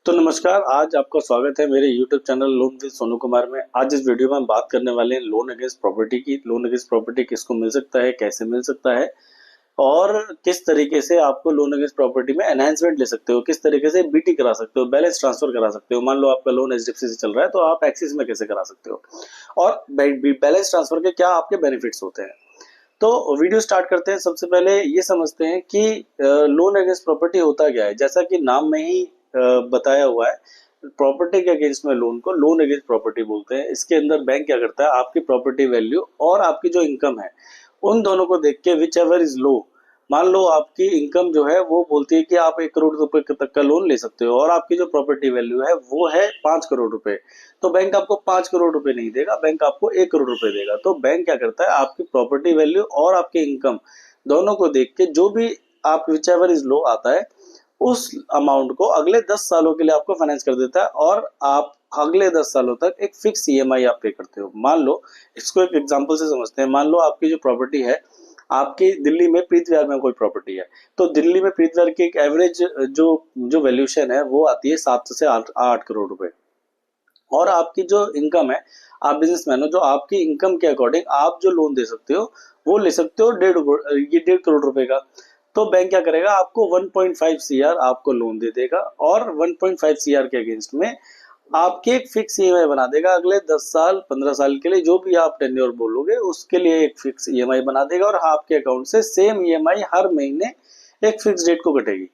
तो नमस्कार, आज आपका स्वागत है मेरे YouTube channel loan with Sonu Kumar में। आज इस वीडियो में हम बात करने वाले हैं लोन अगेंस्ट प्रॉपर्टी की। लोन अगेंस्ट प्रॉपर्टी किसको मिल सकता है, कैसे मिल सकता है और किस तरीके से आपको लोन अगेंस्ट प्रॉपर्टी में एनहांसमेंट ले सकते हो, किस तरीके से बीटी करा सकते हो, बैलेंस ट्रांसफर करा सकते हो। मान लो आपका लोन एचडीएफसी से चल रहा है तो आप एक्सिस में कैसे करा सकते हो और बैलेंस ट्रांसफर के क्या आपके बेनिफिट्स होते हैं। तो वीडियो स्टार्ट करते हैं। सबसे पहले ये समझते हैं कि लोन अगेंस्ट प्रॉपर्टी होता क्या है। जैसा कि नाम में ही बताया हुआ है, प्रॉपर्टी के अगेंस्ट में लोन को लोन अगेंस्ट प्रॉपर्टी बोलते हैं। इसके अंदर बैंक क्या करता है, आपकी प्रॉपर्टी वैल्यू और आपकी जो इनकम है उन दोनों को देख के विच एवर इज लो, मान लो आपकी इनकम जो है वो बोलती है कि आप 1 करोड़ रुपए तक का लोन ले सकते हो और आपकी जो प्रॉपर्टी वैल्यू है वो है 5 करोड़ रुपए, तो बैंक आपको 5 करोड़ रुपए नहीं देगा, बैंक आपको 1 करोड़ रुपए देगा। तो बैंक क्या करता है, आपकी प्रॉपर्टी वैल्यू और आपकी इनकम दोनों को देख के जो भी आप विच एवर इज लो आता है उस अमाउंट को अगले 10 सालों के लिए आपको फाइनेंस कर देता है और आप अगले 10 सालों तक एक फिक्स ईएमआई आप पे करते हो। मान लो, इसको एक एग्जांपल से समझते हैं। मान लो आपकी जो प्रॉपर्टी है, आपकी दिल्ली में प्रीत विहार में कोई प्रॉपर्टी है, तो दिल्ली में प्रीत विहार की एक एवरेज जो जो वैल्यूएशन है वो आती है 7 से 8 करोड़ रुपए। और आपकी जो इनकम है, आप बिजनेसमैन हो, जो आपकी इनकम के अकॉर्डिंग आप जो लोन दे सकते हो वो ले सकते हो 1.5 करोड़ रुपए का। तो बैंक क्या करेगा, आपको 1.5 सीआर आपको लोन दे देगा और 1.5 सीआर के अगेंस्ट में आपके एक फिक्स ईएमआई बना देगा अगले 10 साल 15 साल के लिए। जो भी आप टेन्योर बोलोगे उसके लिए एक फिक्स ईएमआई बना देगा और आपके अकाउंट से सेम ईएमआई हर महीने एक फिक्स डेट को कटेगी।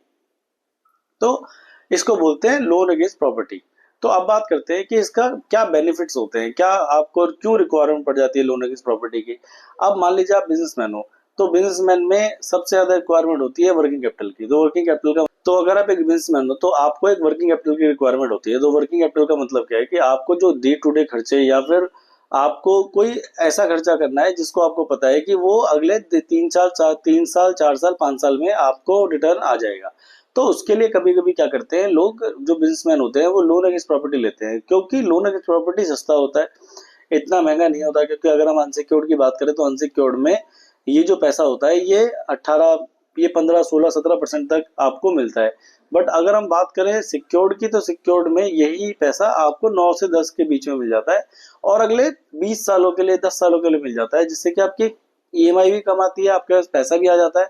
तो इसको बोलते हैं लोन अगेंस्ट प्रॉपर्टी। तो अब बात करते हैं कि इसका क्या बेनिफिट्स होते हैं, क्या आपको क्यों रिक्वायरमेंट पड़ जाती है लोन अगेंस्ट प्रॉपर्टी की। अब मान लीजिए आप बिजनेसमैन हो, तो बिजनेसमैन में सबसे ज्यादा रिक्वायरमेंट होती है वर्किंग कैपिटल की। तो वर्किंग कैपिटल का, तो अगर आप एक बिजनेसमैन हो तो आपको एक वर्किंग कैपिटल की रिक्वायरमेंट होती है। तो वर्किंग कैपिटल का मतलब क्या है कि आपको जो डे टू डे खर्चे या फिर आपको कोई ऐसा खर्चा करना है जिसको आपको पता है कि वो अगले 3 साल 4 साल 5 साल में आपको रिटर्न आ जाएगा। तो उसके लिए कभी कभी क्या करते हैं लोग, जो बिजनेसमैन होते हैं, वो लोन अगेंस्ट प्रॉपर्टी लेते हैं, क्योंकि लोन अगेंस्ट प्रॉपर्टी सस्ता होता है, इतना महंगा नहीं होता। क्योंकि अगर हम अनसिक्योर्ड की बात करें तो अनसिक्योर्ड में ये जो पैसा होता है ये 18, ये 15 16 17% तक आपको मिलता है। बट अगर हम बात करें सिक्योर्ड की, तो सिक्योर्ड में यही पैसा आपको 9 से 10 के बीच में मिल जाता है और अगले 20 सालों के लिए 10 सालों के लिए मिल जाता है, जिससे कि आपकी ईएमआई भी कम आती है, आपके पास पैसा भी आ जाता है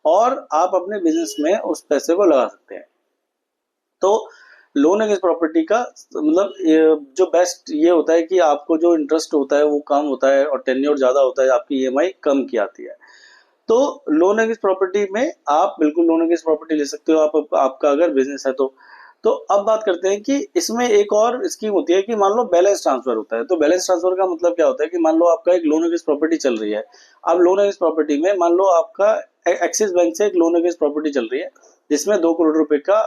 और आप अपने बिजनेस में उस पैसे को लगा सकते हैं। तो लोन अगेंस्ट प्रॉपर्टी का मतलब जो बेस्ट ये होता है कि आपको जो इंटरेस्ट होता है वो कम होता है और टेन्योर ज्यादा होता है, आपकी ईएमआई कम की आती है। तो लोन अगेंस्ट प्रॉपर्टी में आप बिल्कुल लोन अगेंस्ट प्रॉपर्टी ले सकते हो, आपका अगर बिजनेस है तो अब बात करते हैं कि इसमें एक और स्कीम होती है कि मान लो बैलेंस ट्रांसफर होता है। तो बैलेंस ट्रांसफर का मतलब क्या होता है कि मान लो आपका एक लोन अगेंस्ट प्रॉपर्टी चल रही है। अब लोन अगेंस्ट प्रॉपर्टी में मान लो आपका एक्सिस बैंक से एक लोन अगेंस्ट प्रॉपर्टी चल रही है जिसमें 2 करोड़ रुपए का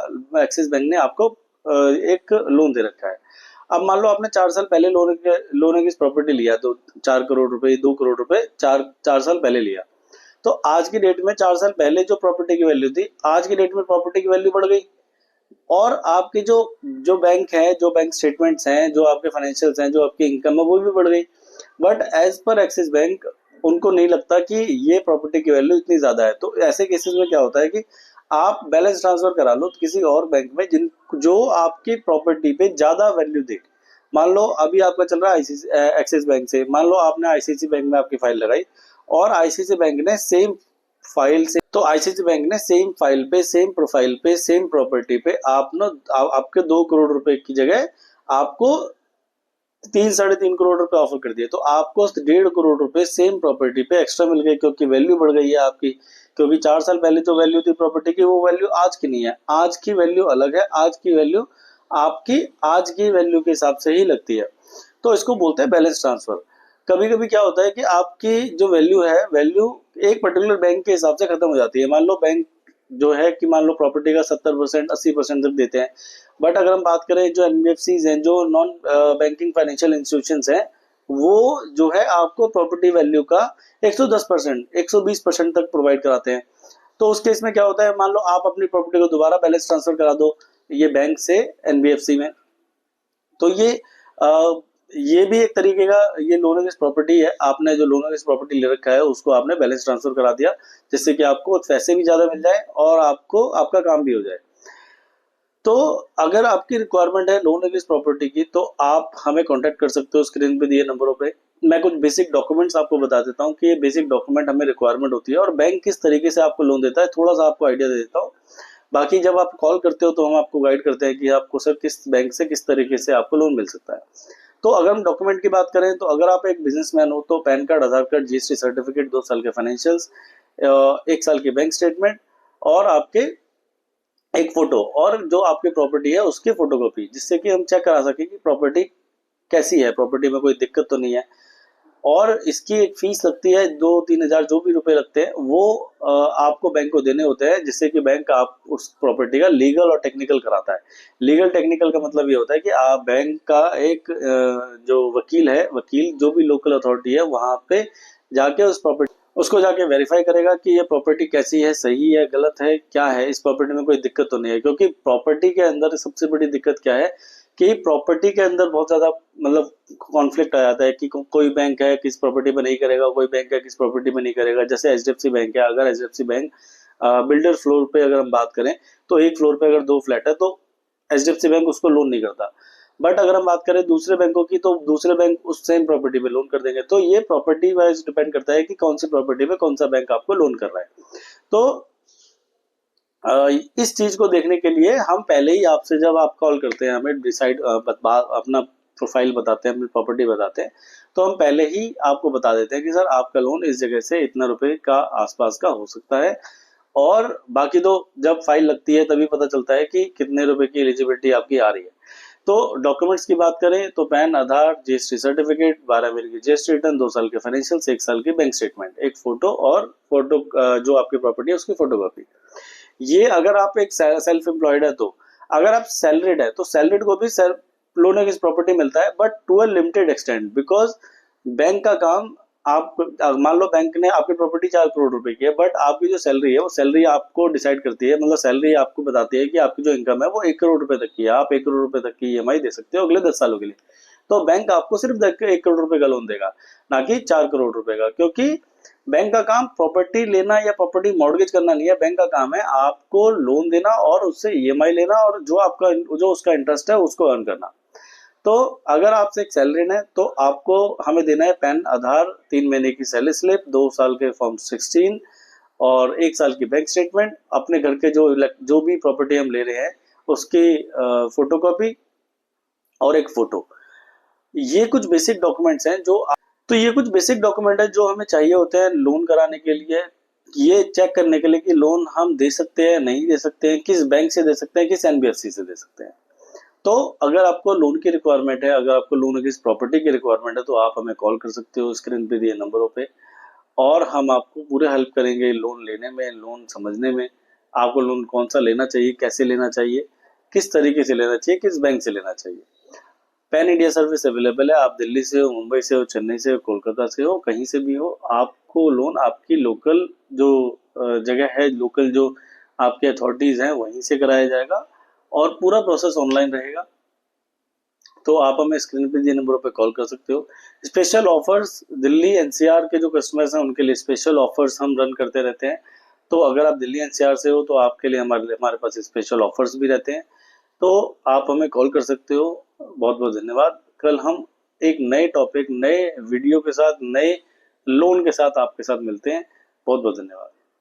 एक्सिस बैंक ने आपको एक लोन दे रखा है। अब मान लो आपने 4 साल पहले लोन अगेंस्ट प्रॉपर्टी लिया, तो 4 करोड़ रुपए 2 करोड़ रुपए चार चार साल पहले लिया। तो आज की डेट में 4 साल पहले जो प्रॉपर्टी की वैल्यू थी, आज की डेट में प्रॉपर्टी की वैल्यू बढ़ गई और आपकी जो जो बैंक है, जो बैंक स्टेटमेंट्स हैं, जो आपके फाइनेंशियल्स हैं, जो आपकी इनकम है वो भी बढ़ गई। But as per Axis Bank उनको नहीं लगता कि ये प्रॉपर्टी की वैल्यू इतनी ज्यादा है। तो ऐसे केसेस में क्या होता है कि आप बैलेंस ट्रांसफर करा लो किसी और बैंक में जिन जो आपकी प्रॉपर्टी पे ज्यादा वैल्यू दे। मान लो अभी आपका चल रहा है एक्सिस बैंक से, मान लो आपने आईसीआईसी बैंक में आपकी फाइल लगाई और आईसीआईसी बैंक ने सेम फाइल से, तो आईसीआईसी बैंक ने सेम फाइल पे, सेम प्रोफाइल पे, सेम प्रॉपर्टी पे आपके 2 करोड़ रुपए की जगह आपको 3 साढ़े 3 करोड़ रुपए ऑफर कर दिए। तो आपको 1.5 करोड़ रुपए सेम प्रॉपर्टी पे एक्स्ट्रा मिल गए, क्योंकि वैल्यू बढ़ गई है आपकी। क्योंकि 4 साल पहले जो वैल्यू थी प्रॉपर्टी की वो वैल्यू आज की नहीं है, आज की वैल्यू अलग है, आज की वैल्यू आपकी आज की वैल्यू के हिसाब से ही लगती है। तो इसको बोलते हैं बैलेंस ट्रांसफर। कभी कभी क्या होता है कि आपकी जो वैल्यू है, वैल्यू एक पर्टिकुलर बैंक के हिसाब से खत्म हो जाती है। मान लो बैंक जो है कि मान लो प्रॉपर्टी का 70% 80% तक देते हैं, बट अगर हम बात करें जो एनबीएफसीज हैं, जो नॉन बैंकिंग फाइनेंशियल इंस्टीट्यूशंस हैं, वो जो है आपको प्रॉपर्टी वैल्यू का 110% 120% तक प्रोवाइड कराते हैं। तो उस केस में क्या होता है, मान लो आप अपनी प्रॉपर्टी को दोबारा बैलेंस ट्रांसफर करा दो ये बैंक से एनबीएफसी में, तो ये भी एक तरीके का ये लोन अगेंस्ट प्रॉपर्टी है। आपने जो लोन अगेंस्ट प्रॉपर्टी ले रखा है उसको आपने बैलेंस ट्रांसफर करा दिया, जिससे कि आपको पैसे भी ज्यादा मिल जाए और आपको आपका काम भी हो जाए। तो अगर आपकी रिक्वायरमेंट है लोन अगेंस्ट प्रॉपर्टी की, तो आप हमें कांटेक्ट कर सकते हो स्क्रीन पे दिए नंबरों पे। मैं कुछ बेसिक डॉक्यूमेंट्स आपको बता देता हूँ कि ये बेसिक डॉक्यूमेंट हमें रिक्वायरमेंट होती है और बैंक किस तरीके से आपको लोन देता है, थोड़ा सा आपको आइडिया दे देता हूँ। बाकी जब आप कॉल करते हो तो हम आपको गाइड करते हैं कि आपको सर किस बैंक से किस तरीके से आपको लोन मिल सकता है। तो अगर हम डॉक्यूमेंट की बात करें, तो अगर आप एक बिजनेसमैन हो तो पैन कार्ड, आधार कार्ड, जीएसटी सर्टिफिकेट, 2 साल के फाइनेंशियल्स, 1 साल की बैंक स्टेटमेंट और आपके एक फोटो और जो आपकी प्रॉपर्टी है उसकी फोटोकॉपी, जिससे कि हम चेक करा सके कि प्रॉपर्टी कैसी है, प्रॉपर्टी में कोई दिक्कत तो नहीं है। और इसकी एक फीस लगती है 2-3 हजार, जो भी रुपए लगते हैं वो आपको बैंक को देने होते हैं, जिससे कि बैंक आप उस प्रॉपर्टी का लीगल और टेक्निकल कराता है। लीगल टेक्निकल का मतलब ये होता है कि आप बैंक का एक जो वकील है, वकील जो भी लोकल अथॉरिटी है वहां पे जाके उस प्रॉपर्टी उसको जाके वेरीफाई करेगा कि ये प्रॉपर्टी कैसी है, सही है, गलत है, क्या है, इस प्रॉपर्टी में कोई दिक्कत तो नहीं है। क्योंकि प्रॉपर्टी के अंदर सबसे बड़ी दिक्कत क्या है कि प्रॉपर्टी के अंदर बहुत ज्यादा मतलब कॉन्फ्लिक्ट आ जाता है कि कोई बैंक है किस प्रॉपर्टी में नहीं करेगा, कोई बैंक है किस प्रॉपर्टी में नहीं करेगा। जैसे एचडीएफसी बैंक है, अगर एचडीएफसी बैंक बिल्डर फ्लोर पे अगर हम बात करें, तो एक फ्लोर पे अगर 2 फ्लैट है तो एचडीएफसी बैंक उसको लोन नहीं करता। बट अगर हम बात करें दूसरे बैंकों की, तो दूसरे बैंक उस सेम प्रॉपर्टी पे लोन कर देंगे। तो ये प्रॉपर्टी वाइज डिपेंड करता है कि कौन सी प्रॉपर्टी पे कौन सा बैंक आपको लोन कर रहा है। तो इस चीज को देखने के लिए हम पहले ही आपसे, जब आप कॉल करते हैं हमें डिसाइड अपना प्रोफाइल बताते हैं, अपनी प्रॉपर्टी बताते हैं, तो हम पहले ही आपको बता देते हैं कि सर आपका लोन इस जगह से इतना रुपए का आसपास का हो सकता है। और बाकी तो जब फाइल लगती है तभी पता चलता है कि कितने रुपए की एलिजिबिलिटी आपकी आ रही है। तो डॉक्यूमेंट्स की बात करें तो पैन, आधार, जीएसटी सर्टिफिकेट, 12 महीने की जीएसटी रिटर्न, 2 साल के फाइनेंशियल्स, 1 साल की बैंक स्टेटमेंट, एक फोटो और फोटो जो आपकी प्रॉपर्टी है उसकी फोटोकॉपी। ये अगर आप एक सेल्फ एम्प्लॉयड है तो। अगर आप सैलरीड है तो सैलरीड को भी सेल्फ लोन अगेंस्ट प्रॉपर्टी मिलता है, but to a limited extent. Because bank का काम, आप मान लो बैंक ने आपकी प्रॉपर्टी 4 करोड़ रुपए की है, बट आपकी जो सैलरी है वो सैलरी आपको डिसाइड करती है, मतलब सैलरी आपको बताती है कि आपकी जो इनकम है वो 1 करोड़ रुपए तक की है, आप 1 करोड़ रुपए तक की ईएमआई दे सकते हो अगले 10 सालों के लिए। तो बैंक आपको सिर्फ 1 करोड़ रुपए का लोन देगा, ना कि 4 करोड़ रुपए का। क्योंकि बैंक का काम प्रॉपर्टी लेना या प्रॉपर्टी मॉर्गेज करना नहीं है। बैंक का काम है आपको लोन देना और उससे ईएमआई लेना और जो उसका इंटरेस्ट है उसको अर्न करना। तो अगर आपसे एक सैलरी है तो आपको हमें देना है पैन, आधार, 3 महीने की सैलरी स्लिप, 2 साल के फॉर्म 16 और 1 साल की बैंक स्टेटमेंट, अपने घर के जो भी प्रॉपर्टी हम ले रहे हैं उसकी फोटोकॉपी और एक फोटो। ये कुछ बेसिक डॉक्यूमेंट्स हैं तो ये कुछ बेसिक डॉक्यूमेंट है जो हमें चाहिए होते हैं लोन कराने के लिए, ये चेक करने के लिए कि लोन हम दे सकते हैं, नहीं दे सकते हैं, किस बैंक से दे सकते हैं, किस एनबीएफसी से दे सकते हैं। तो अगर आपको लोन की रिक्वायरमेंट है, अगर आपको लोन अगेंस्ट प्रॉपर्टी की रिक्वायरमेंट है, तो आप हमें कॉल कर सकते हो स्क्रीन पे दिए नंबरों पे, और हम आपको पूरे हेल्प करेंगे लोन लेने में, लोन समझने में, आपको लोन कौन सा लेना चाहिए, कैसे लेना चाहिए, किस तरीके से लेना चाहिए, किस बैंक से लेना चाहिए। पैन इंडिया सर्विस अवेलेबल है। आप दिल्ली से हो, मुंबई से हो, चेन्नई से हो, कोलकाता से हो, कहीं से भी हो, आपको लोन आपकी लोकल जो जगह है, लोकल जो आपके अथॉरिटीज हैं वहीं से कराया जाएगा और पूरा प्रोसेस ऑनलाइन रहेगा। तो आप हमें स्क्रीन पे दिए नंबरों पे कॉल कर सकते हो। स्पेशल ऑफर्स दिल्ली एनसीआर के जो कस्टमर्स हैं उनके लिए स्पेशल ऑफर्स हम रन करते रहते हैं। तो अगर आप दिल्ली एनसीआर से हो तो आपके लिए हमारे पास स्पेशल ऑफर्स भी रहते हैं। तो आप हमें कॉल कर सकते हो। बहुत बहुत धन्यवाद। कल हम एक नए टॉपिक, नए वीडियो के साथ, नए लोन के साथ आपके साथ मिलते हैं। बहुत बहुत धन्यवाद।